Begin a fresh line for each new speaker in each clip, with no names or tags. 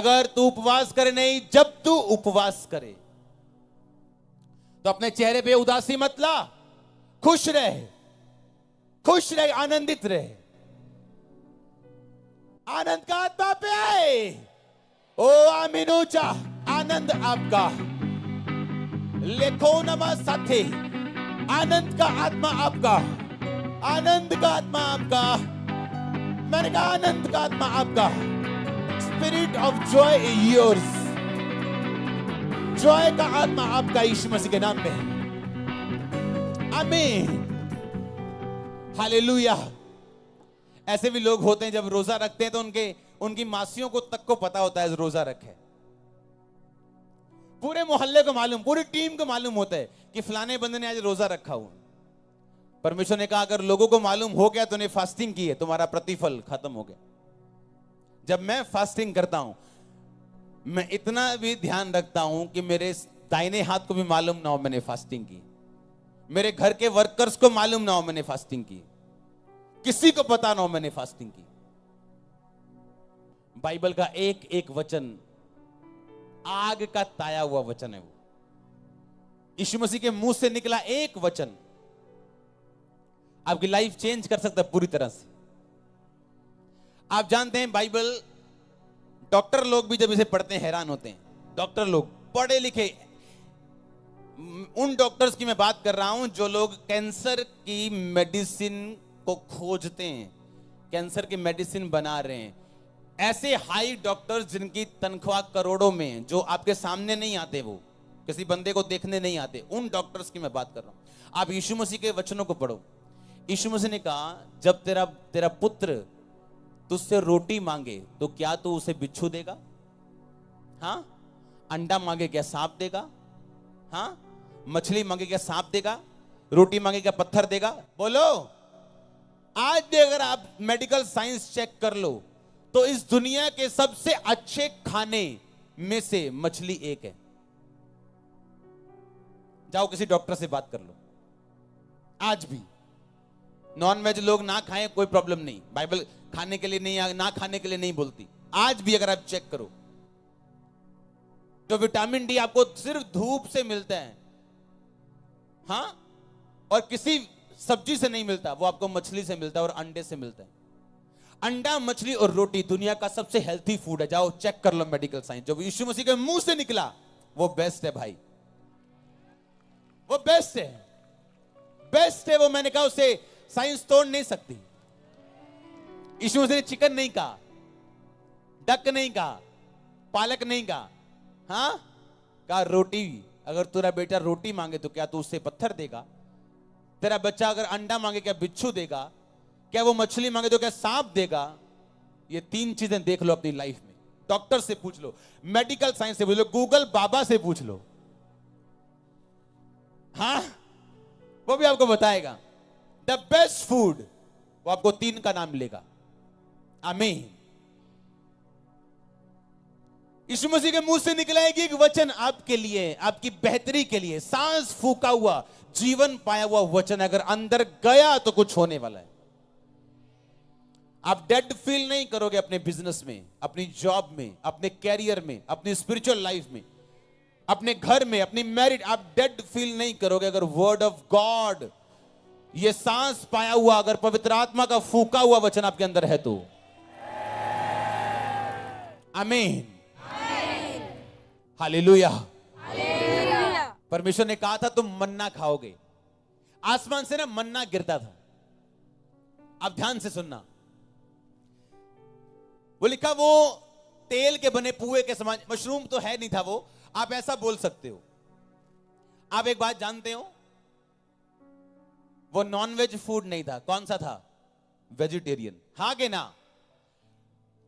अगर तू उपवास करे नहीं, जब तू उपवास करे तो अपने चेहरे पे उदासी मत ला, खुश रहे, खुश रहे, आनंदित रहे। आनंद का आत्मा पे आए। ओ आमीनूचा, आनंद आपका लेखो नमा साथे, आनंद का आत्मा आपका, आनंद का आत्मा आपका, मैंने कहा आनंद का आत्मा आपका। Spirit of Joy yours, Joy का आत्मा आपका यीशु मसीह के नाम में। आमीन, हालेलुया। ऐसे भी लोग होते हैं जब रोजा रखते हैं तो उनकी मासियों को तक को पता होता है रोजा रखे। पूरे मोहल्ले को मालूम, पूरी टीम को मालूम होता है कि फलाने बंदे ने आज रोजा रखा हुआ। परमेश्वर ने कहा अगर लोगों को मालूम हो गया तो ने फास्टिंग की है, तुम्हारा प्रतिफल खत्म हो गया। जब मैं फास्टिंग करता हूं, मैं इतना भी ध्यान रखता हूं कि मेरे दाहिने हाथ को भी मालूम ना हो मैंने फास्टिंग की, मेरे घर के वर्कर्स को मालूम ना हो मैंने फास्टिंग की, किसी को पता ना हो मैंने फास्टिंग की। बाइबल का एक एक वचन आग का ताया हुआ वचन है। वो यीशु मसीह के मुंह से निकला एक वचन आपकी लाइफ चेंज कर सकता है पूरी तरह से। आप जानते हैं बाइबल, डॉक्टर लोग भी जब इसे पढ़ते हैं हैरान होते हैं। डॉक्टर लोग पढ़े लिखे, उन डॉक्टर्स की मैं बात कर रहा हूं जो लोग कैंसर की मेडिसिन को खोजते हैं, कैंसर की मेडिसिन बना रहे हैं। ऐसे हाई डॉक्टर्स जिनकी तनख्वाह करोड़ों में, जो आपके सामने नहीं आते, वो किसी बंदे को देखने नहीं आते, उन डॉक्टर्स की मैं बात कर रहा हूं। आप यीशु मसीह के वचनों को पढ़ो। यीशु मसीह ने कहा जब तेरा पुत्र तुझसे रोटी मांगे तो क्या तू उसे बिच्छू देगा? हाँ? अंडा मांगे क्या सांप देगा? हाँ? मछली मांगे क्या सांप देगा? रोटी मांगे क्या पत्थर देगा? बोलो। आज भी अगर आप मेडिकल साइंस चेक कर लो तो इस दुनिया के सबसे अच्छे खाने में से मछली एक है। जाओ किसी डॉक्टर से बात कर लो। आज भी नॉन वेज लोग ना खाएं कोई प्रॉब्लम नहीं, बाइबल खाने के लिए नहीं, ना खाने के लिए नहीं बोलती। आज भी अगर आप चेक करो तो विटामिन डी आपको सिर्फ धूप से मिलता है, हाँ, और किसी सब्जी से नहीं मिलता, वो आपको मछली से मिलता है और अंडे से मिलता है। अंडा, मछली और रोटी दुनिया का सबसे हेल्थी फूड है। जाओ चेक कर लो मेडिकल साइंस, जो यीशु मसीह के मुंह से निकला वो बेस्ट है भाई, वो बेस्ट है, बेस्ट है वो। मैंने कहा उसे साइंस तोड़ नहीं सकती। यीशु मसीह ने चिकन नहीं कहा, डक नहीं कहा, पालक नहीं कहा, हाँ, कहा रोटी। अगर तेरा बेटा रोटी मांगे तो क्या तू उससे पत्थर देगा? तेरा बच्चा अगर अंडा मांगे क्या बिच्छू देगा? क्या वो मछली मांगे तो क्या सांप देगा? ये तीन चीजें देख लो अपनी लाइफ में। डॉक्टर से पूछ लो, मेडिकल साइंस से पूछ लो, गूगल बाबा से पूछ लो, हाँ, वो भी आपको बताएगा। द बेस्ट फूड, वो आपको तीन का नाम लेगा। आमीन। यीशु मसीह के मुंह से निकला एक वचन आपके लिए, आपकी बेहतरी के लिए, सांस फूका हुआ, जीवन पाया हुआ वचन। अगर अंदर गया तो कुछ होने वाला है। आप डेड फील नहीं करोगे अपने बिजनेस में, अपनी जॉब में, अपने कैरियर में, अपनी स्पिरिचुअल लाइफ में, अपने घर में, अपनी मैरिड। आप डेड फील नहीं करोगे अगर वर्ड ऑफ गॉड, ये सांस पाया हुआ, अगर पवित्र आत्मा का फूका हुआ वचन आपके अंदर है तो। आमीन, हालेलुया। परमेश्वर ने कहा था तुम मन्ना खाओगे। आसमान से ना मन्ना गिरता था। आप ध्यान से सुनना, वो लिखा वो तेल के बने पुए के समान, मशरूम तो है नहीं था वो, आप ऐसा बोल सकते हो। आप एक बात जानते हो, वो नॉनवेज फूड नहीं था। कौन सा था? वेजिटेरियन। हाँ के ना?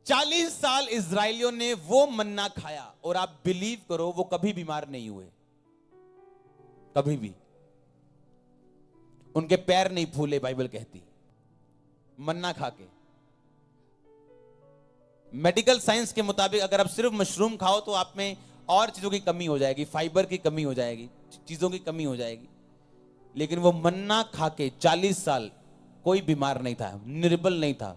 40 साल इजरायलियों ने वो मन्ना खाया और आप बिलीव करो वो कभी बीमार नहीं हुए, कभी भी। उनके पैर नहीं फूले, बाइबल कहती, मन्ना खा के। मेडिकल साइंस के मुताबिक अगर आप सिर्फ मशरूम खाओ तो आप में और चीजों की कमी हो जाएगी, फाइबर की कमी हो जाएगी, चीजों की कमी हो जाएगी। लेकिन वो मन्ना खा के 40 साल कोई बीमार नहीं था, निर्बल नहीं था,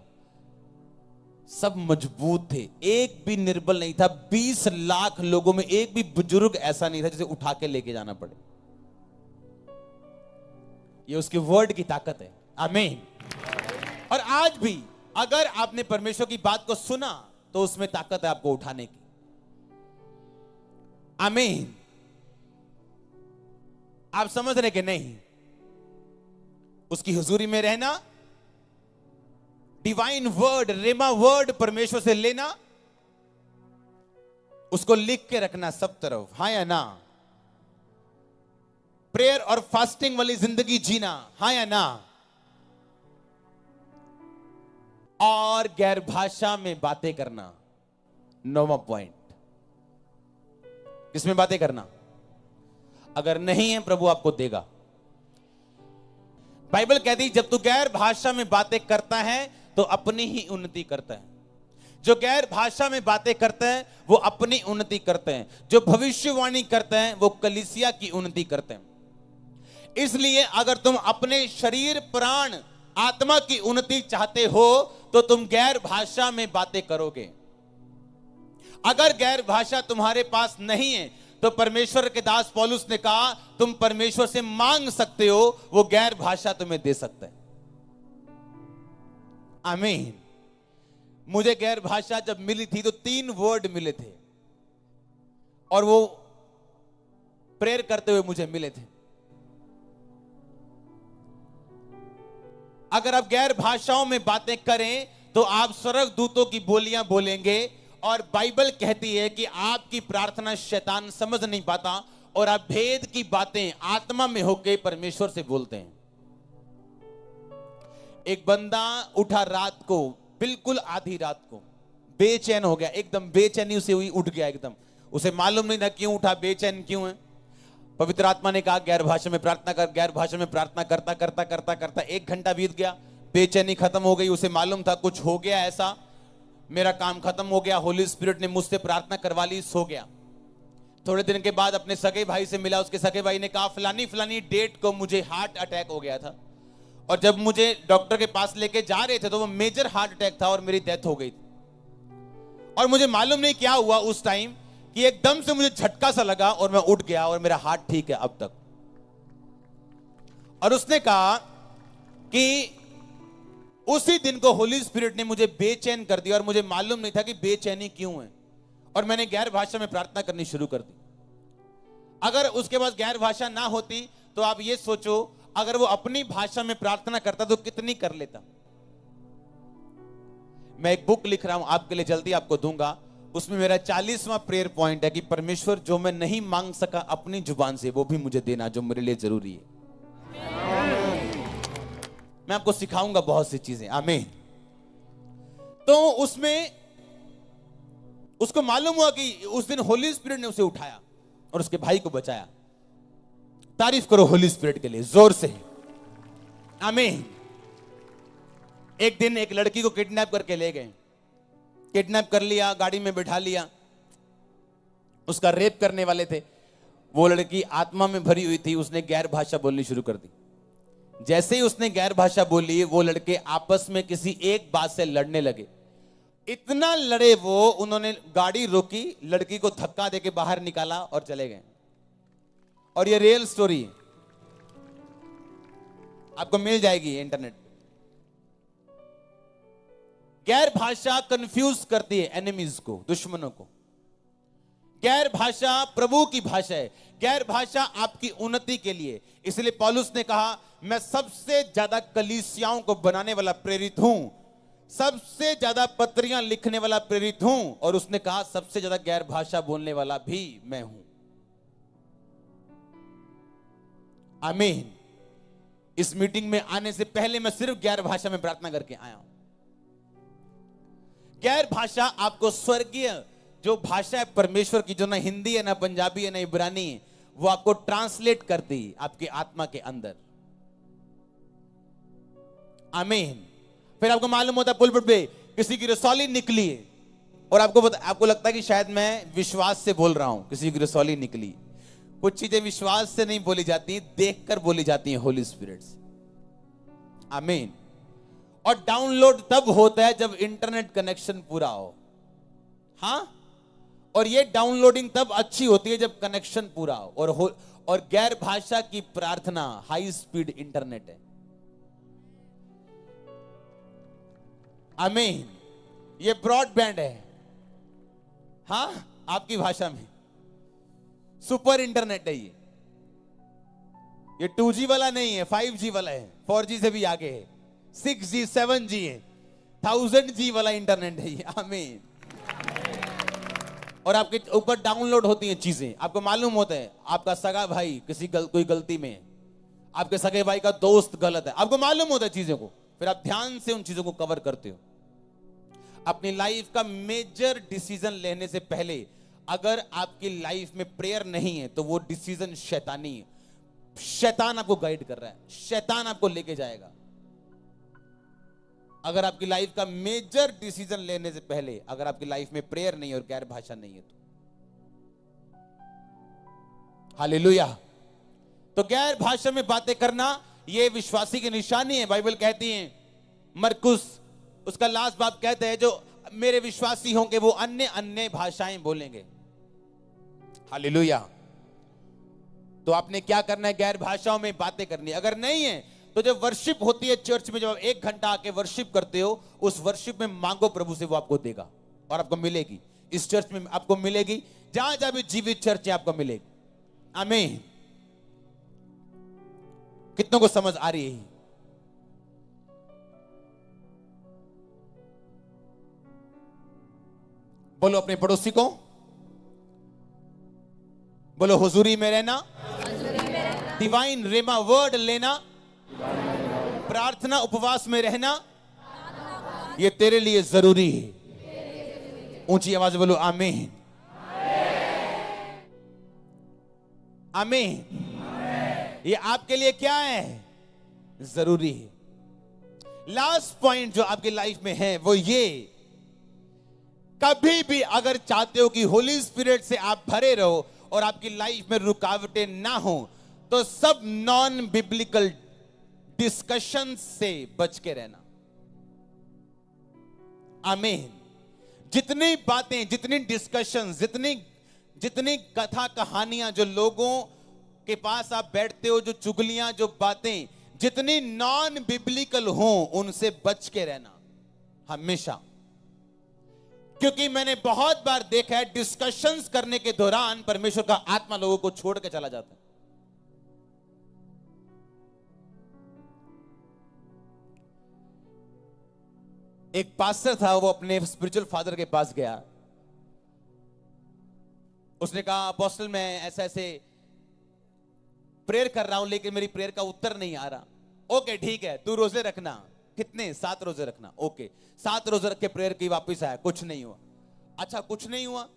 सब मजबूत थे, एक भी निर्बल नहीं था। 20 लाख लोगों में एक भी बुजुर्ग ऐसा नहीं था जिसे उठा के लेके जाना पड़े। ये उसके वर्ड की ताकत है। आमीन। और आज भी अगर आपने परमेश्वर की बात को सुना तो उसमें ताकत है आपको उठाने की। आमीन। आप समझ रहे कि नहीं? उसकी हुजूरी में रहना, डिवाइन वर्ड, रेमा वर्ड परमेश्वर से लेना, उसको लिख के रखना सब तरफ, हाँ या ना? प्रेयर और फास्टिंग वाली जिंदगी जीना, हाँ या ना? और गैर भाषा में बातें करना, 9वां पॉइंट। किसमें बातें करना? अगर नहीं है प्रभु आपको देगा। बाइबल कहती है जब तू गैर भाषा में बातें करता है तो अपनी ही उन्नति करता है। जो गैर भाषा में बातें करते हैं वो अपनी उन्नति करते हैं। जो भविष्यवाणी करते हैं वो कलीसिया की उन्नति करते हैं। इसलिए अगर तुम अपने शरीर, प्राण, आत्मा की उन्नति चाहते हो तो तुम गैर भाषा में बातें करोगे। अगर गैर भाषा तुम्हारे पास नहीं है तो परमेश्वर के दास पौलुस ने कहा तुम परमेश्वर से मांग सकते हो, वो गैर भाषा तुम्हें दे सकता है। आमीन। मुझे गैर भाषा जब मिली थी तो 3 वर्ड मिले थे और वो प्रेयर करते हुए मुझे मिले थे। अगर आप गैर भाषाओं में बातें करें तो आप स्वर्गदूतों की बोलियां बोलेंगे और बाइबल कहती है कि आपकी प्रार्थना शैतान समझ नहीं पाता और आप भेद की बातें आत्मा में होकर परमेश्वर से बोलते हैं। एक बंदा उठा रात को, बिल्कुल आधी रात को, बेचैन हो गया, एकदम बेचैनी उसे हुई, उठ गया एकदम। उसे मालूम नहीं था क्यों उठा, बेचैन क्यों है। पवित्र आत्मा ने कहा गैर भाषा में प्रार्थना कर। गैर भाषा में प्रार्थना करता करता करता करता 1 घंटा बीत गया, बेचैनी खत्म हो गई। उसे मालूम था कुछ हो गया ऐसा, मेरा काम खत्म हो गया, होली स्पिरिट ने मुझसे प्रार्थना करवा ली, सो गया। थोड़े दिन के बाद अपने सगे भाई से मिला। उसके सगे भाई ने कहा फलानी फलानी डेट को मुझे हार्ट अटैक हो गया था और जब मुझे डॉक्टर के पास लेके जा रहे थे तो वो मेजर हार्ट अटैक था और मेरी डेथ हो गई थी। और मुझे मालूम नहीं क्या हुआ उस टाइम कि एकदम से मुझे झटका सा लगा और मैं उठ गया और मेरा हार्ट ठीक है अब तक। और उसने कहा कि उसी दिन को होली स्पिरिट ने मुझे बेचैन कर दिया और मुझे मालूम नहीं था कि बेचैनी क्यों है और मैंने गैर भाषा में प्रार्थना करनी शुरू कर दी। अगर उसके पास गैर भाषा ना होती तो आप ये सोचो अगर वो अपनी भाषा में प्रार्थना करता तो कितनी कर लेता। मैं एक बुक लिख रहा हूं आपके लिए, जल्दी आपको दूंगा। उसमें मेरा 40वां प्रेयर पॉइंट है कि परमेश्वर जो मैं नहीं मांग सका अपनी जुबान से वो भी मुझे देना जो मेरे लिए जरूरी है। मैं आपको सिखाऊंगा बहुत सी चीजें। आमीन। तो उसमें उसको मालूम हुआ कि उस दिन होली स्पिरिट ने उसे उठाया और उसके भाई को बचाया। तारीफ करो होली स्पिरिट के लिए जोर से। आमीन। एक दिन एक लड़की को किडनैप करके ले गए, किडनैप कर लिया, गाड़ी में बिठा लिया, उसका रेप करने वाले थे। वो लड़की आत्मा में भरी हुई थी, उसने गैर भाषा बोलनी शुरू कर दी। जैसे ही उसने गैर भाषा बोली वो लड़के आपस में किसी एक बात से लड़ने लगे। इतना लड़े वो, उन्होंने गाड़ी रोकी, लड़की को धक्का देके बाहर निकाला और चले गए। और ये रियल स्टोरी है, आपको मिल जाएगी इंटरनेट पे। गैर भाषा कंफ्यूज करती है एनिमीज को, दुश्मनों को। गैर भाषा प्रभु की भाषा है, गैर भाषा आपकी उन्नति के लिए। इसलिए पौलुस ने कहा मैं सबसे ज्यादा कलीसियाओं को बनाने वाला प्रेरित हूं, सबसे ज्यादा पत्रियां लिखने वाला प्रेरित हूं, और उसने कहा सबसे ज्यादा गैर भाषा बोलने वाला भी मैं हूं। आमीन। इस मीटिंग में आने से पहले मैं सिर्फ गैर भाषा में प्रार्थना करके आया हूं। गैर भाषा आपको स्वर्गीय जो भाषा है परमेश्वर की, जो ना हिंदी है ना पंजाबी है ना इब्रानी है, वो आपको ट्रांसलेट करती है आपकी आत्मा के अंदर। आमीन। फिर आपको मालूम होता है पुलपिट पे किसी की रसौली निकली है और आपको लगता है कि शायद मैं विश्वास से बोल रहा हूं, किसी की रसौली निकली। कुछ चीजें विश्वास से नहीं बोली जाती, देखकर बोली जाती हैं होली स्पिरिट से। आमीन। और डाउनलोड तब होता है जब इंटरनेट कनेक्शन पूरा हो। हाँ, और ये डाउनलोडिंग तब अच्छी होती है जब कनेक्शन पूरा हो और गैर भाषा की प्रार्थना हाई स्पीड इंटरनेट है। आमीन। ये ब्रॉडबैंड है। हाँ, आपकी भाषा में सुपर इंटरनेट है। ये 2G वाला नहीं है, 5G वाला है, 4G से भी आगे है, 6G 7G है, 1000G वाला इंटरनेट है ये। आमीन। और आपके ऊपर डाउनलोड होती हैं चीजें, आपको मालूम होता है आपका सगा भाई कोई गलती में है, आपके सगे भाई का दोस्त गलत है, आपको मालूम होता है चीजों को, फिर आप ध्यान से उन चीजों को कवर करते हो। अपनी लाइफ का मेजर डिसीजन लेने से पहले अगर आपकी लाइफ में प्रेयर नहीं है तो वो डिसीजन शैतानी है। शैतान आपको गाइड कर रहा है, शैतान आपको लेके जाएगा। अगर आपकी लाइफ का मेजर डिसीजन लेने से पहले अगर आपकी लाइफ में प्रेयर नहीं और गैर भाषा नहीं है तो हालेलुया। तो गैर भाषा में बातें करना यह विश्वासी की निशानी है। बाइबल कहती है, मरकुस उसका लास्ट बाब कहते हैं, जो मेरे विश्वासी होंगे वो अन्य अन्य भाषाएं बोलेंगे। हालेलुया। तो आपने क्या करना है? गैर भाषाओं में बातें करनी है। अगर नहीं है तो जब वर्शिप होती है चर्च में, जब आप 1 घंटा आके वर्शिप करते हो, उस वर्शिप में मांगो प्रभु से, वो आपको देगा और आपको मिलेगी। इस चर्च में आपको मिलेगी, जहां जहां भी जीवित चर्च है आपको मिलेगी। आमीन। कितनों को समझ आ रही है? बोलो अपने पड़ोसी को, बोलो हुजूरी में रहना, डिवाइन रेमा वर्ड लेना, प्रार्थना उपवास में रहना, ये तेरे लिए जरूरी है। ऊंची आवाज बोलो आमीन, आमीन। ये आपके लिए क्या है? जरूरी है। लास्ट पॉइंट जो आपकी लाइफ में है वो ये, कभी भी अगर चाहते हो कि होली स्पिरिट से आप भरे रहो और आपकी लाइफ में रुकावटें ना हो, तो सब नॉन बिब्लिकल डिस्कशन से बच के रहना। आमीन। जितनी बातें, जितनी डिस्कशन, जितनी कथा कहानियां जो लोगों के पास आप बैठते हो, जो चुगलियां, जो बातें जितनी नॉन बिब्लिकल हो, उनसे बच के रहना हमेशा। क्योंकि मैंने बहुत बार देखा है डिस्कशंस करने के दौरान परमेश्वर का आत्मा लोगों को छोड़ के चला जाता है। एक पास्टर था, वो अपने स्पिरिचुअल फादर के पास गया। उसने कहा, अपोस्टल मैं ऐसे ऐसे प्रेयर कर रहा हूं लेकिन मेरी प्रेयर का उत्तर नहीं आ रहा। ओके ठीक है, तू रोजे रखना। कितने? 7 रोजे रखना। ओके, 7 रोजे रख के प्रेयर की वापस आया, कुछ नहीं हुआ। अच्छा कुछ नहीं हुआ,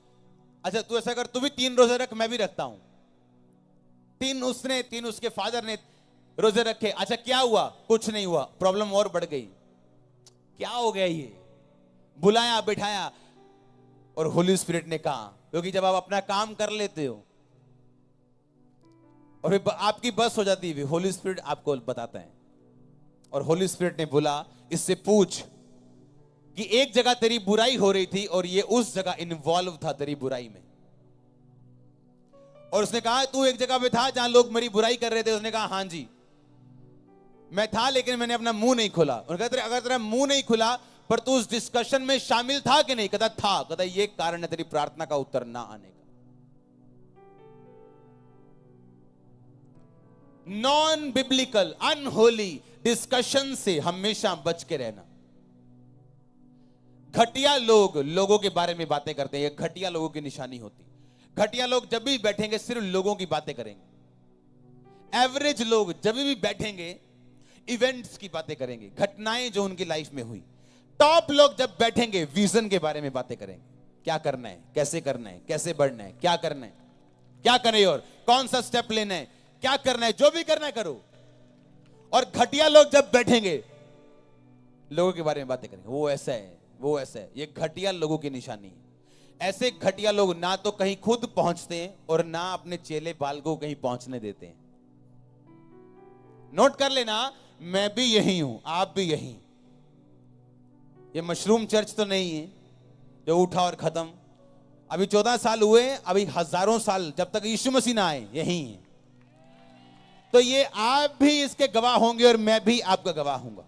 अच्छा तू ऐसा कर, तू भी 3 रोजे रख, मैं भी रखता हूं। 3 उसके फादर ने रोजे रखे। अच्छा क्या हुआ? कुछ नहीं हुआ। प्रॉब्लम और बढ़ गई। क्या हो गया? ये बुलाया, बिठाया और होली स्पिरिट ने कहा, क्योंकि जब आप अपना काम कर लेते हो और फिर आपकी बस हो जाती है, होली स्पिरिट आपको बताता है। और होली स्पिरिट ने बोला, इससे पूछ कि एक जगह तेरी बुराई हो रही थी और ये उस जगह इन्वॉल्व था तेरी बुराई में। और उसने कहा, तू एक जगह पे था जहां लोग मेरी बुराई कर रहे थे। उसने कहा, हां जी मैं था, लेकिन मैंने अपना मुंह नहीं खोला। उन्होंने कहा, अगर तेरा मुंह नहीं खुला पर तू उस डिस्कशन में शामिल था कि नहीं? कहता था। कहता ये कारण है तेरी प्रार्थना का उत्तर ना आने का। नॉन बिब्लिकल अनहोली डिस्कशन से हमेशा बच के रहना। घटिया लोग लोगों के बारे में बातें करते हैं, ये घटिया लोगों की निशानी होती है। घटिया लोग जब भी बैठेंगे सिर्फ लोगों की बातें करेंगे। एवरेज लोग जब भी बैठेंगे इवेंट्स की बातें करेंगे, घटनाएं जो उनकी लाइफ में हुई। टॉप लोग जब बैठेंगे विजन के बारे में बातें करेंगे, क्या करना है, कैसे करना है, कैसे बढ़ना है, क्या करना है, क्या करें और कौन सा स्टेप लेना है, क्या करना है, जो भी करना है करो। और घटिया लोग जब बैठेंगे लोगों के बारे में बातें करेंगे, वो ऐसा है, वो ऐसा है। ये घटिया लोगों की निशानी है। ऐसे घटिया लोग ना तो कहीं खुद पहुंचते हैं और ना अपने चेले बालकों को कहीं पहुंचने देते हैं। नोट कर लेना, मैं भी यही हूं, आप भी यही। ये मशरूम चर्च तो नहीं है जो उठा और खत्म। अभी 14 साल हुए, अभी हजारों साल जब तक यीशु मसीह ना आए यही है। तो ये आप भी इसके गवाह होंगे और मैं भी आपका गवाह हूंगा।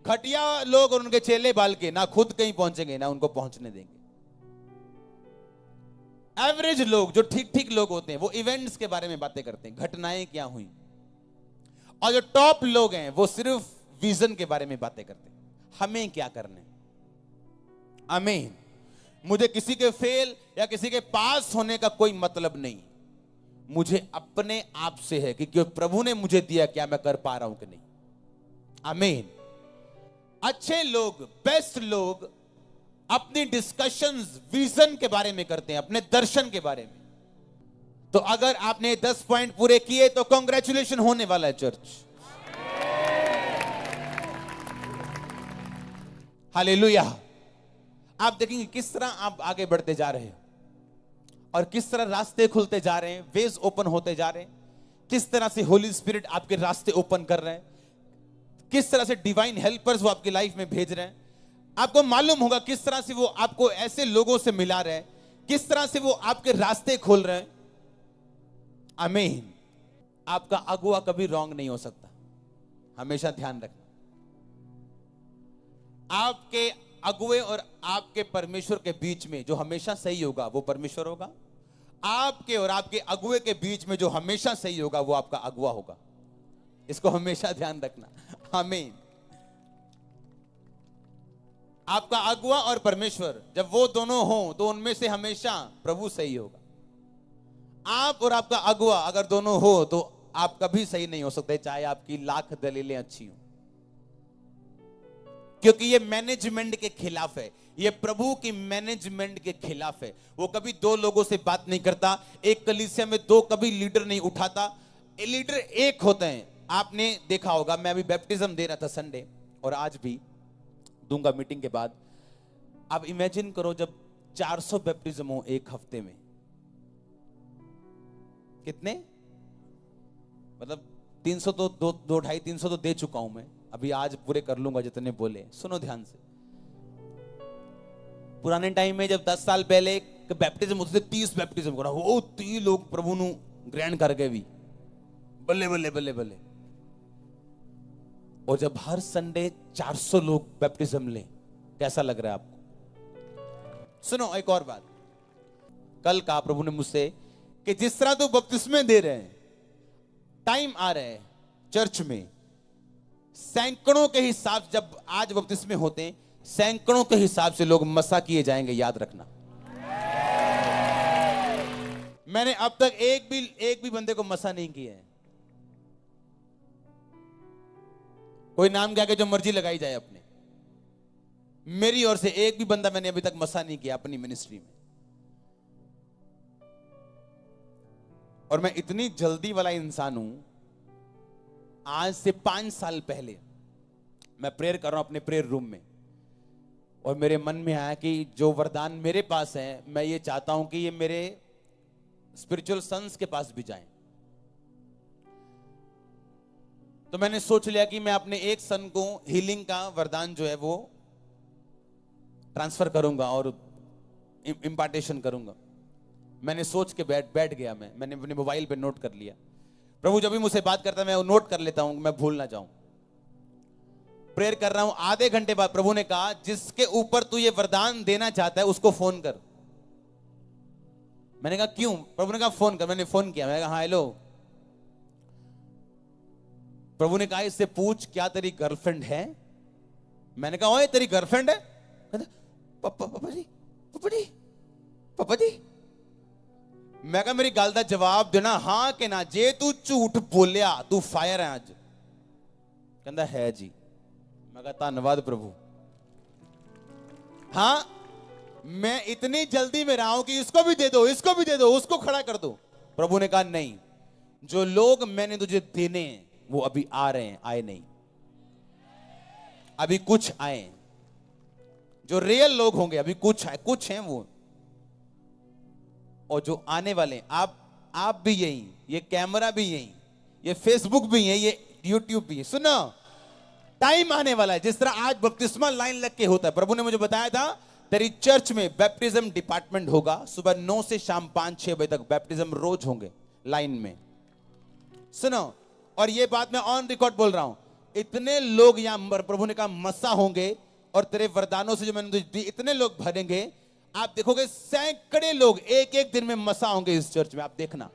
घटिया लोग और उनके चेले बाल के ना खुद कहीं पहुंचेंगे ना उनको पहुंचने देंगे। एवरेज लोग जो ठीक ठीक लोग होते हैं वो इवेंट्स के बारे में बातें करते हैं, घटनाएं क्या हुई। और जो टॉप लोग हैं वो सिर्फ विजन के बारे में बातें करते हैं, हमें क्या करना है। आमीन। मुझे किसी के फेल या किसी के पास होने का कोई मतलब नहीं, मुझे अपने आप से है कि प्रभु ने मुझे दिया, क्या मैं कर पा रहा हूं कि नहीं। आमीन। अच्छे लोग, बेस्ट लोग अपनी डिस्कशंस विजन के बारे में करते हैं, अपने दर्शन के बारे में। तो अगर आपने 10 पॉइंट पूरे किए तो कांग्रेचुलेशन होने वाला है चर्च। हालेलुया। आप देखेंगे किस तरह आप आगे बढ़ते जा रहे हैं और किस तरह रास्ते खुलते जा रहे हैं, वेज ओपन होते जा रहे हैं, किस तरह से होली स्पिरिट आपके रास्ते ओपन कर रहे हैं, किस तरह से डिवाइन हेल्पर्स वो आपकी लाइफ में भेज रहे हैं। आपको मालूम होगा किस तरह से वो आपको ऐसे लोगों से मिला रहे हैं, किस तरह से वो आपके रास्ते खोल रहे हैं। आमीन। आपका अगुआ कभी रॉन्ग नहीं हो सकता, हमेशा ध्यान रखना। आपके अगुए और आपके परमेश्वर के बीच में जो हमेशा सही होगा वो परमेश्वर होगा। आपके और आपके अगुए के बीच में जो हमेशा सही होगा वो आपका अगुआ होगा। इसको हमेशा ध्यान रखना। आमीन। आपका अगुआ और परमेश्वर जब वो दोनों हो तो उनमें से हमेशा प्रभु सही होगा। आप और आपका अगुआ अगर दोनों हो तो आप कभी सही नहीं हो सकते, चाहे आपकी लाख दलीलें अच्छी हो, क्योंकि ये मैनेजमेंट के खिलाफ है, ये प्रभु की मैनेजमेंट के खिलाफ है। वो कभी दो लोगों से बात नहीं करता, एक कलीसिया में दो कभी लीडर नहीं उठाता, लीडर एक होते हैं। आपने देखा होगा, मैं अभी बैप्टिज्म दे रहा था संडे और आज भी दूंगा मीटिंग के बाद। अब इमेजिन करो जब 400 बैप्टिज्म हो एक हफ्ते में, कितने, मतलब 300 तो 250-300 तो दे चुका हूं मैं, अभी आज पूरे कर लूंगा जितने बोले। सुनो ध्यान से। पुराने टाइम में जब 10 साल पहले बैप्टिज्म होते थे, 30 बैप्टिज्म करा वो 30 लोग प्रभु नु ग्रहण करके भी बल्ले बल्ले बल्ले बल्ले। और जब हर संडे 400 लोग बैप्टिज्म ले, कैसा लग रहा है आपको? सुनो एक और बात, कल कहा प्रभु ने मुझसे कि जिस तरह तो बपतिस्मे दे रहे हैं, टाइम आ रहा है चर्च में सैकड़ों के हिसाब, जब आज बपतिस्मे होते हैं सैकड़ों के हिसाब से लोग मसा किए जाएंगे, याद रखना। मैंने अब तक एक भी बंदे को मसा नहीं किया है। कोई नाम क्या के जो मर्जी लगाई जाए अपने, मेरी ओर से एक भी बंदा मैंने अभी तक मसा नहीं किया अपनी मिनिस्ट्री में। और मैं इतनी जल्दी वाला इंसान हूं, आज से 5 साल पहले मैं प्रेयर कर रहा हूं अपने प्रेयर रूम में, और मेरे मन में आया कि जो वरदान मेरे पास है मैं ये चाहता हूं कि ये मेरे स्पिरिचुअल सन्स के पास भी जाएं। तो मैंने सोच लिया कि मैं अपने एक सन को हीलिंग का वरदान जो है वो ट्रांसफर करूंगा और इंपार्टेशन करूंगा। मैंने सोच के बैठ गया। मैंने अपने मोबाइल पे नोट कर लिया। प्रभु जब भी मुझसे बात करता है मैं नोट कर लेता हूं, मैं भूल ना जाऊं। प्रेयर कर रहा हूं, आधे घंटे बाद प्रभु ने कहा जिसके ऊपर तू ये वरदान देना चाहता है उसको फोन कर। मैंने कहा क्यों? प्रभु ने कहा फोन कर। मैंने फोन किया, मैंने कहा हाँ हेलो। प्रभु ने कहा इससे पूछ क्या तेरी गर्लफ्रेंड है? मैंने कहा ओए तेरी गर्लफ्रेंड है? पापा जी। मैं कहा मेरी गल का जवाब देना हाँ कि ना, जे तू झूठ बोलिया तू फायर है अज। कहता है जी। मैं कहा धन्यवाद प्रभु। हाँ मैं इतनी जल्दी में रहा हूं कि इसको भी दे दो, इसको भी दे दो, उसको खड़ा कर दो। प्रभु ने कहा नहीं, जो लोग मैंने तुझे देने हैं वो अभी आ रहे हैं, आए नहीं, अभी कुछ आए। जो रियल लोग होंगे अभी कुछ आए, कुछ हैं वो, और जो आने वाले आप भी यही, ये कैमरा भी यही, ये फेसबुक भी है, ये यूट्यूब भी है। सुनो टाइम आने वाला है जिस तरह आज बपतिस्मा लाइन लग के होता है। प्रभु ने मुझे बताया था तेरी चर्च में बैप्टिज्म डिपार्टमेंट होगा, सुबह 9 से शाम 5-6 बजे तक बैप्टिज्म रोज होंगे लाइन में। सुनो, और ये बात मैं ऑन रिकॉर्ड बोल रहा हूं, इतने लोग यहां प्रभु ने कहा मसा होंगे और तेरे वरदानों से जो मैंने तुझे दी इतने लोग भरेंगे, आप देखोगे सैकड़े लोग एक एक दिन में मसा होंगे इस चर्च में। आप देखना,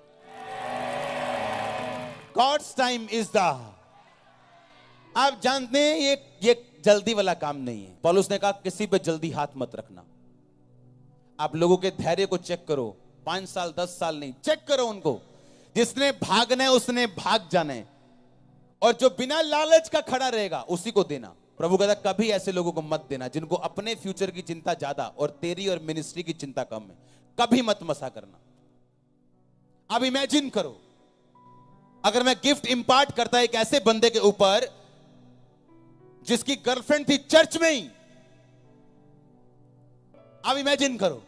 गॉड्स टाइम इज द, आप जानते हैं ये जल्दी वाला काम नहीं है। पौलुस ने कहा किसी पे जल्दी हाथ मत रखना। आप लोगों के धैर्य को चेक करो, 5 साल 10 साल नहीं, चेक करो उनको। जिसने भागना है उसने भाग जाना है, और जो बिना लालच का खड़ा रहेगा उसी को देना। प्रभु कहता कभी ऐसे लोगों को मत देना जिनको अपने फ्यूचर की चिंता ज्यादा और तेरी और मिनिस्ट्री की चिंता कम है। कभी मत मसा करना। अब इमेजिन करो अगर मैं गिफ्ट इंपार्ट करता एक ऐसे बंदे के ऊपर जिसकी गर्लफ्रेंड थी चर्च में ही। अब इमेजिन करो,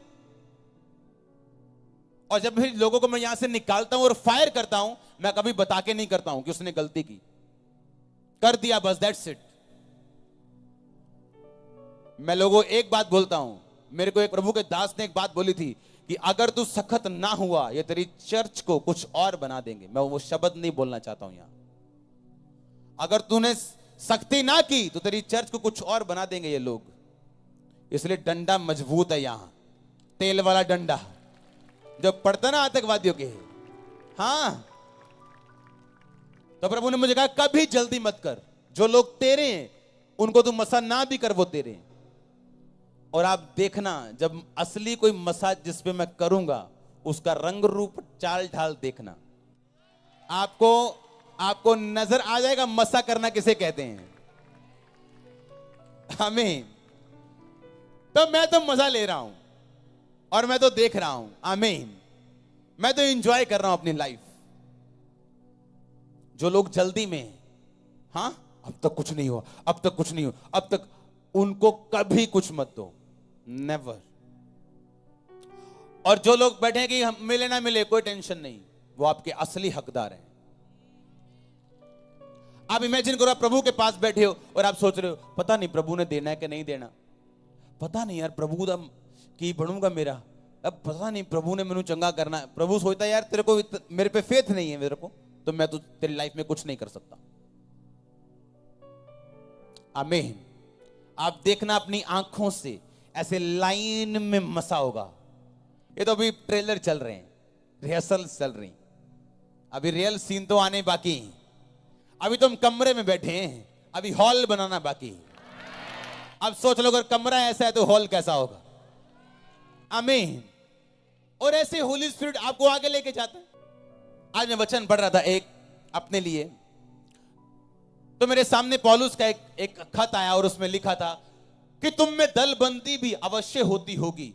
और जब भी लोगों को मैं यहां से निकालता हूं और फायर करता हूं, मैं कभी बता के नहीं करता हूं कि उसने गलती की, कर दिया बस, दैट्स इट। मैं लोगों एक बात बोलता हूं, मेरे को एक प्रभु के दास ने एक बात बोली थी कि अगर तू सख्त ना हुआ ये तेरी चर्च को कुछ और बना देंगे। मैं वो शब्द नहीं बोलना चाहता हूं यहां। अगर तूने सख्ती ना की तो तेरी चर्च को कुछ और बना देंगे ये लोग। इसलिए डंडा मजबूत है यहां, तेल वाला डंडा जो पड़ता ना आतंकवादियों के। हां, तो प्रभु ने मुझे कहा कभी जल्दी मत कर। जो लोग तेरे हैं उनको तू मसा ना भी कर, वो तेरे हैं। और आप देखना जब असली कोई मसाज जिस पे मैं करूंगा उसका रंग रूप चाल ढाल देखना, आपको नजर आ जाएगा मसा करना किसे कहते हैं। आमीन। तो मैं तो मजा ले रहा हूं और मैं तो देख रहा हूं। आमीन। मैं तो एंजॉय कर रहा हूं अपनी लाइफ। जो लोग जल्दी में हैं, हां अब तक कुछ नहीं हुआ, अब तक कुछ नहीं हुआ, अब तक, उनको कभी कुछ मत दो, नेवर। और जो लोग बैठे हैं कि हम मिले ना मिले कोई टेंशन नहीं, वो आपके असली हकदार हैं। आप इमेजिन करो आप प्रभु के पास बैठे हो और आप सोच रहे हो पता नहीं प्रभु ने देना है कि नहीं देना, पता नहीं यार प्रभु दा की बनूंगा मेरा, अब पता नहीं प्रभु ने मैंने चंगा करना है। प्रभु सोचता है यार तेरे को मेरे पे फेथ नहीं है मेरे को, तो मैं तो तेरी लाइफ में कुछ नहीं कर सकता। आमीन। आप देखना अपनी आंखों से ऐसे लाइन में मसा होगा। ये तो अभी ट्रेलर चल रहे हैं, रिहर्सल चल रही, अभी रियल सीन तो आने बाकी हैं। अभी तो हम कमरे में बैठे हैं, अभी हॉल बनाना बाकी है। अब सोच लो अगर कमरा ऐसा है तो हॉल कैसा होगा। आमीन। और ऐसे होली स्पिरिट आपको आगे लेके जाता है। आज मैं वचन पढ़ रहा था एक अपने लिए, तो मेरे सामने पौलुस का एक खत आया और उसमें लिखा था कि तुम में दलबंदी भी अवश्य होती होगी,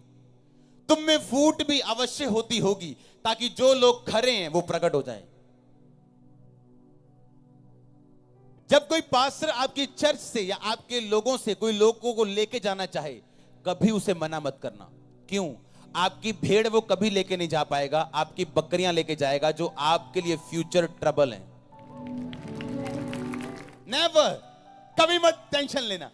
तुम में फूट भी अवश्य होती होगी, ताकि जो लोग खरे हैं वो प्रकट हो जाएं। जब कोई पास्टर आपकी चर्च से या आपके लोगों से कोई लोगों को लेके जाना चाहे, कभी उसे मना मत करना। क्यों? आपकी भेड़ वो कभी लेके नहीं जा पाएगा, आपकी बकरियां लेके जाएगा जो आपके लिए फ्यूचर ट्रबल है। नेवर, कभी मत टेंशन लेना।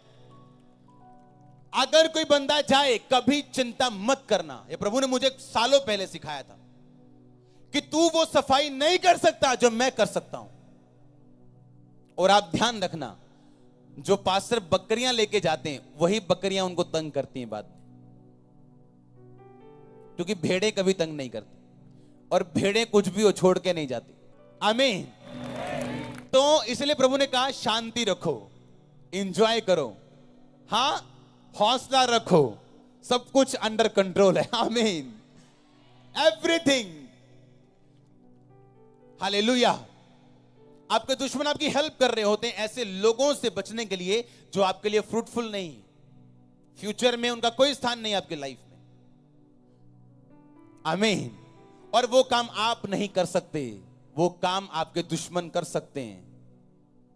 अगर कोई बंदा जाए कभी चिंता मत करना। ये प्रभु ने मुझे सालों पहले सिखाया था कि तू वो सफाई नहीं कर सकता जो मैं कर सकता हूं। और आप ध्यान रखना, जो पास्टर बकरियां लेके जाते हैं वही बकरियां उनको तंग करती हैं बाद में, क्योंकि भेड़ें कभी तंग नहीं करती और भेड़ें कुछ भी हो छोड़ के नहीं जाती। आमीन। तो इसलिए प्रभु ने कहा शांति रखो, एंजॉय करो, हां हौसला रखो, सब कुछ अंडर कंट्रोल है। आमीन। Everything, hallelujah. आपके दुश्मन आपकी हेल्प कर रहे होते हैं ऐसे लोगों से बचने के लिए जो आपके लिए फ्रूटफुल नहीं, फ्यूचर में उनका कोई स्थान नहीं आपके लाइफ में। आमीन। और वो काम आप नहीं कर सकते, वो काम आपके दुश्मन कर सकते हैं।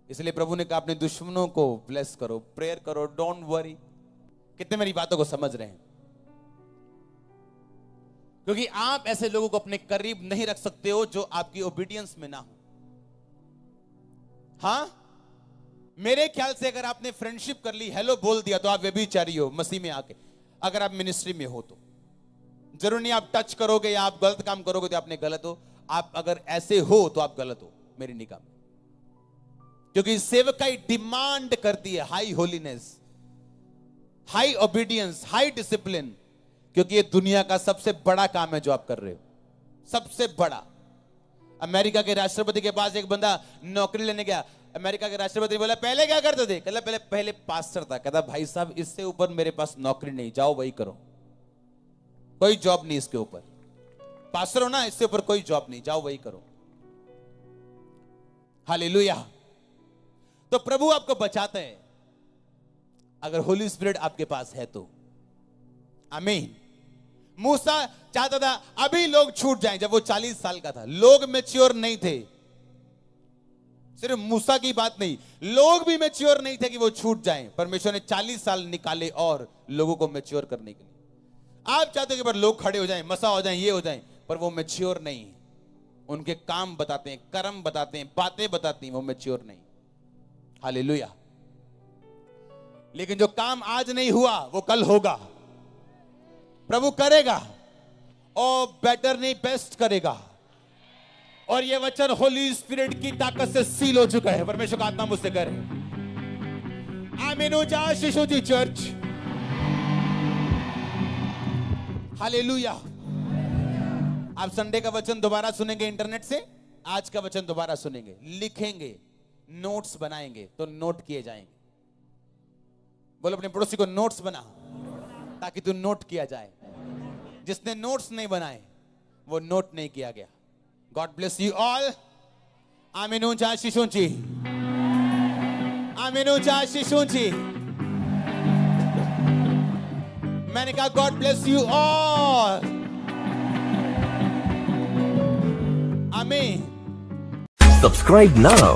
इसलिए प्रभु ने कहा अपने दुश्मनों को ब्लेस करो, प्रेयर करो, डोंट वरी। कितने मेरी बातों को समझ रहे हैं? क्योंकि आप ऐसे लोगों को अपने करीब नहीं रख सकते हो जो आपकी ओबीडियंस में ना हो। हां, मेरे ख्याल से अगर आपने फ्रेंडशिप कर ली, हेलो बोल दिया, तो आप व्यभिचारी हो मसीह में आके। अगर आप मिनिस्ट्री में हो तो जरूर नहीं आप टच करोगे या आप गलत काम करोगे तो आपने गलत हो। आप अगर ऐसे हो तो आप गलत हो मेरी निगाह में, क्योंकि सेवकाई डिमांड करती है high holiness, high obedience, high discipline, क्योंकि ये दुनिया का सबसे बड़ा काम है जो आप कर रहे हो, सबसे बड़ा। अमेरिका के राष्ट्रपति के पास एक बंदा नौकरी लेने गया। अमेरिका के राष्ट्रपति बोला पहले क्या करते थे? कहता पहले पास्टर था। कहता भाई साहब इससे ऊपर मेरे पास नौकरी नहीं, जाओ वही करो, कोई जॉब नहीं इसके ऊपर। पास्टर हो ना, इससे ऊपर कोई जॉब नहीं, जाओ वही करो। हालेलुया। तो प्रभु आपको बचाते हैं अगर होली स्पिरिट आपके पास है तो। आमीन। मूसा चाहता था अभी लोग छूट जाएं। जब वो 40 साल का था, लोग मैच्योर नहीं थे। सिर्फ मूसा की बात नहीं, लोग भी मैच्योर नहीं थे कि वो छूट जाएं। परमेश्वर ने 40 साल निकाले और लोगों को मैच्योर करने के लिए। आप चाहते हो कि पर लोग खड़े हो जाएं, मसा हो जाएं, ये हो जाएं, पर वो मैच्योर नहीं। उनके काम बताते हैं, कर्म बताते हैं, बातें बताती हैं, वो मैच्योर नहीं। हालेलुया। लेकिन जो काम आज नहीं हुआ वो कल होगा, प्रभु करेगा और बेटर नहीं बेस्ट करेगा। और ये वचन होली स्पिरिट की ताकत से सील हो चुका है। परमेश्वर का आत्मा मुझसे कह रहे आमीन। ऊंचा शिशु जी चर्च। हालेलुया। आप संडे का वचन दोबारा सुनेंगे इंटरनेट से, आज का वचन दोबारा सुनेंगे, लिखेंगे, नोट्स बनाएंगे तो नोट किए जाएंगे। बोलो अपने पड़ोसी को नोट्स बना, ताकि तू नोट किया जाए। जिसने नोट्स नहीं बनाए वो नोट नहीं किया गया। God bless you all. आमीन। ऊंचा शिशुंची। आमीन। ऊंचा शिशुंची। मैंने कहा गॉड ब्लेस यू ऑल। आमीन।
Subscribe now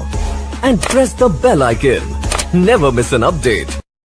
and press the bell icon. Never miss an update.